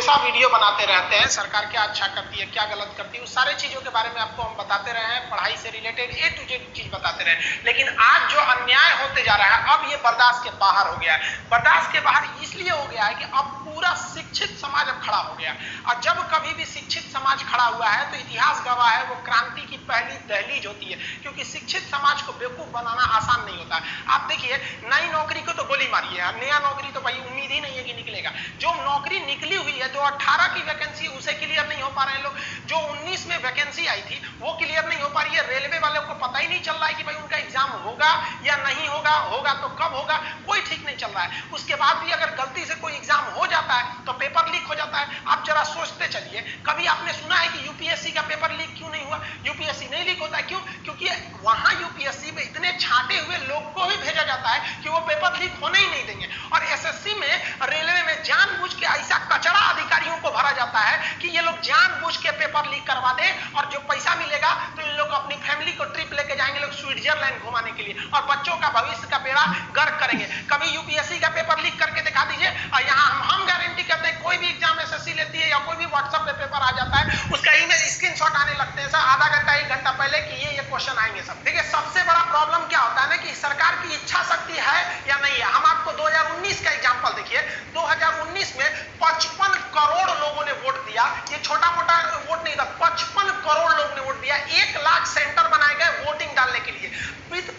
हमेशा वीडियो बनाते रहते हैं, सरकार क्या अच्छा करती है, क्या गलत करती है, उस सारे चीजों के बारे में आपको हम बताते रहे हैं, पढ़ाई से रिलेटेड ए टू जेड चीज बताते रहे। लेकिन आज जो अन्याय होते जा रहा है, अब ये बर्दाश्त के बाहर हो गया है। बर्दाश्त के बाहर इसलिए हो गया है कि अब पूरा शिक्षित समाज अब खड़ा हो गया। और जब कभी भी शिक्षित समाज खड़ा हुआ है तो इतिहास गवाह है, वो क्रांति की पहली दहलीज होती है, क्योंकि शिक्षित समाज को बेवकूफ बनाना आसान नहीं होता है। आप देखिए, नई नौकरी को तो गोली मारी है, नया नौकरी तो भाई उम्मीद ही नहीं है कि निकलेगा। जो नौकरी निकली हुई है, जो 18 की वैकेंसी उसे क्लियर नहीं हो पा रहे हैं लोग, जो 19 में वैकेंसी आई थी वो क्लियर नहीं हो पा रही है। रेलवे वालों को पता ही नहीं चल रहा है कि भाई उनका एग्जाम होगा या नहीं होगा, होगा तो कब होगा, कोई ठीक नहीं चल रहा है। उसके बाद भी अगर गलती से कोई एग्जाम हो जाता है तो पेपर लीक हो जाता है। आप जरा सोचते चलिए, कभी आपने सुना है कि यूपीएससी का पेपर लीक क्यों नहीं हुआ? यूपीएससी नहीं लीक होता है, क्यों? क्योंकि वहां यूपीएससी में इतने छांटे हुए लोग को भी भेजा जाता है कि वो पेपर लीक होने ही नहीं देंगे। और एसएससी में, रेलवे में जानबूझ के ऐसा कचरा अधिकारियों को भरा जाता है कि ये लोग जानबूझ के पेपर लीक करवा दे, और जो पैसा मिलेगा तो इन लोग अपनी फैमिली को ट्रिप लेके जाएंगे लोग स्विट्जरलैंड घुमाने के लिए, और बच्चों का भविष्य का बेड़ा गर्क करेंगे। कभी यूपीएससी का पेपर लीक करके दिखा दीजिए, और यहाँ हम गारंटी करते हैं कोई भी एग्जाम एसएससी लेती है या कोई भी व्हाट्सएप पे पेपर आ जाता है, उसका इमेज स्क्रीनशॉट आने लगते हैं सर आधा घंटा 1 घंटा पहले कि ये क्वेश्चन आएंगे सब। देखिए, सबसे बड़ा प्रॉब्लम क्या होता है ना कि सरकार की इच्छा शक्ति है या नहीं है। हम आपको 2019 का एग्जाम्पल देखिए, 2019 में 55 करोड़ लोगों ने वोट दिया। ये छोटा मोटा वोट नहीं था, 55 करोड़ लोग ने वोट दिया। 1 लाख सेंटर बनाए गए वोटिंग डालने के लिए,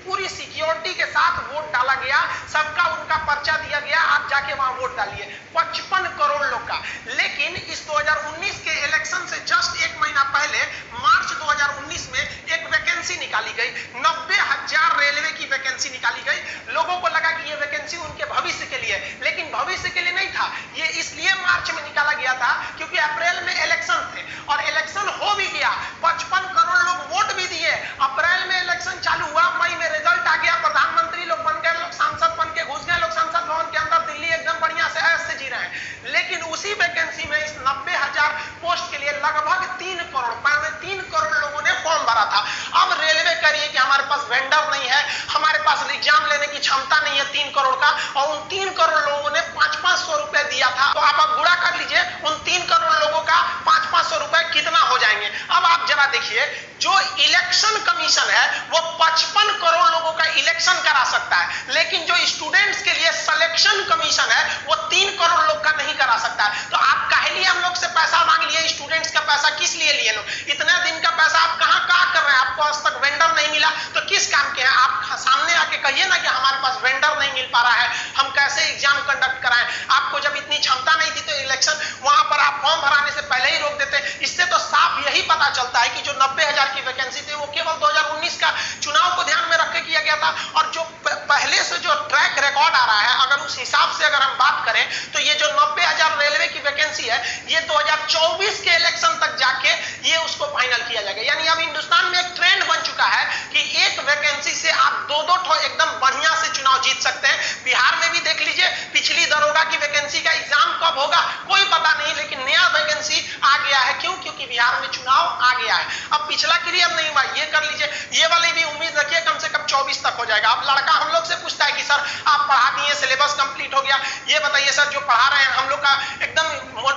पूरी सिक्योरिटी के साथ वोट डाला गया, सबका उनका पर्चा दिया गया, आप जाके वहां वोट डालिए। 55 करोड़ लोग का। लेकिन इस 2019 के इलेक्शन से जस्ट 1 महीना पहले, मार्च 2019 में एक वैकेंसी निकाली गई, 90,000 रेलवे की वैकेंसी निकाली गई। लोगों को लगा कि ये वैकेंसी उनके भविष्य के लिए, लेकिन भविष्य के लिए नहीं था। ये इसलिए मार्च में निकाला गया था क्योंकि अप्रैल में इलेक्शन थे, और इलेक्शन हो भी गया, 55 करोड़ लोग वोट भी दिए। अप्रैल में इलेक्शन चालू हुआ, मई में रिजल्ट आ गया, प्रधानमंत्री लोग बन गए, लोग सांसद बन के घुस गए, लोग संसद भवन के अंदर, दिल्ली एकदम बढ़िया से ऐश से जी रहे हैं। लेकिन उसी वैकेंसी में इस 90,000 पोस्ट के लिए लगभग 3 करोड़ लोगों ने फॉर्म भरा था। अब रेलवे कह रही है कि हमारे पास वेंडर नहीं है, हमारे पास एग्जाम लेने की क्षमता नहीं है 3 करोड़ का, और उन 3 करोड़ लोगों ने 500-500 रुपए दिया था। तो आप अब गुणा कर लीजिए, उन 3 करोड़ लोगों का 500-500 रुपए कितना हो जाएंगे। अब आप जरा देखिए, जो इलेक्शन कमीशन है वो 55 करोड़ लोगों का इलेक्शन करा सकता है, लेकिन जो स्टूडेंट्स के लिए सिलेक्शन कमीशन है वो 3 करोड़ लोग का नहीं करा सकता है। तो आप काहे लिए हम लोग से पैसा मांग लिए? स्टूडेंट्स का पैसा किस लिए लिए लोग? इतने दिन का पैसा आप कहां कर रहे हैं? आपको आज तक वेंडर नहीं मिला तो किस काम के हैं? आप सामने आके कहिए ना कि हमारे पास वेंडर नहीं मिल पा रहा है, हम कैसे एग्जाम कंडक्ट कराएं। आपको जब इतनी क्षमता नहीं थी तो इलेक्शन वहां पर आप फॉर्म भराने से पहले ही रोक देते। इससे तो साफ यही पता चलता है कि जो 90,000 की वैकेंसी थी वो केवल 2019 का चुनाव को ध्यान में रख के किया गया था। और जो पहले से जो ट्रैक रिकॉर्ड आ रहा है, अगर उस हिसाब से अगर हम बात करें तो ये जो 90,000 रेलवे की वैकेंसी है, ये 2024 के इलेक्शन तक जाके ये उसको फाइनल किया जाएगा। यानी अब हिंदुस्तान में एक ट्रेंड बन चुका है कि एक वैकेंसी से आप 2-2 ठो एकदम बढ़िया से चुनाव जीत सकते हैं। बिहार में भी देख लीजिए, पिछली दरोगा की वैकेंसी का एग्जाम कब होगा कोई पता नहीं, लेकिन नया वैकेंसी आ गया है। क्यों? क्योंकि बिहार में चुनाव आ गया है। अब पिछला क्लियर नहीं हुआ, ये कर लीजिए, ये वाले भी उम्मीद रखिए कम से कम 24 तक हो जाएगा। अब लड़का हम लोग से पूछता है कि सर आप पढ़ा दिए, सिलेबस कंप्लीट हो गया, ये बताइए सर जो पढ़ा रहे हैं हम लोग का एकदम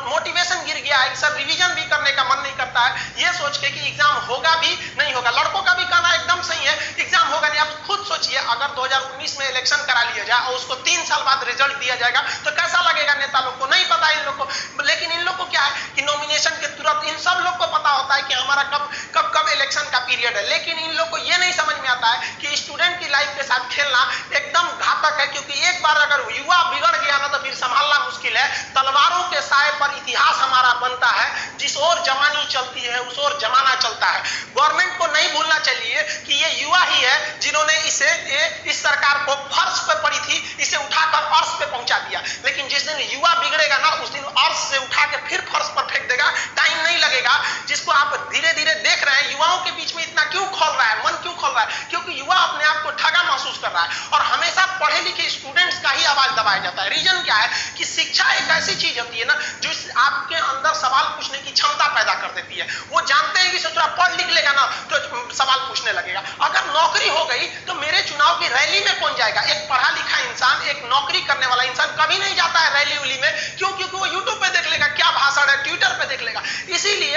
मोटिवेशन गिर गया है, सर रिवीजन भी करने का मन नहीं करता है, ये सोच के कि एग्जाम होगा भी नहीं होगा। लड़कों का भी कहना एकदम सही है, एग्जाम होगा नहीं। आप खुद सोचिए, अगर 2019 में इलेक्शन करा लिया जाए और उसको 3 साल बाद रिजल्ट दिया जाएगा तो कैसा लगेगा नेता लोग को? नहीं पता इन लोग को। लेकिन इन लोग को क्या है कि नॉमिनेशन के तुरंत इन सब लोग को पता होता है कि हमारा कब इलेक्शन का पीरियड है। लेकिन इन लोग को ये नहीं समझ में आता है कि स्टूडेंट की लाइफ के साथ खेलना एकदम घातक है, क्योंकि एक बार अगर युवा बिगड़ गया ना तो फिर संभालना मुश्किल है। तलवारों के साए पर इतिहास हमारा बनता है, जिस ओर जवानी चलती है उस ओर जमाना चलता है। गवर्नमेंट को नहीं भूलना चाहिए कि ये युवा ही है जिन्होंने इस सरकार को फर्श पे पड़ी थी, इसे उठाकर अर्श पे पहुंचा दिया। लेकिन जिस दिन युवा बिगड़ेगा ना, उस दिन अर्श से उठा के फिर फर्श पर फेंक देगा, टाइम नहीं लगेगा। जिसको आप धीरे धीरे देख रहे हैं, युवाओं के बीच में इतना क्यों खोल रहा है, मन क्यों खोल रहा है? क्योंकि युवा अपने आप को ठगा महसूस कर रहा है, और हमेशा पढ़े लिखे स्टूडेंट्स का ही आवाज दबाया जाता है। रीजन क्या है कि शिक्षा एक ऐसी चीज होती है ना जो आपके अंदर सवाल पूछने की क्षमता पैदा कर देती है। वो जानते हैं कि सोच रहा पढ़ लिख लेगा ना तो सवाल पूछने लगेगा। अगर नौकरी हो गई तो मेरे चुनाव की रैली में कौन जाएगा? एक पढ़ा लिखा इंसान, एक नौकरी करने वाला इंसान कभी नहीं जाता है रैली उली में। क्यों? क्योंकि वो यूट्यूब पे देख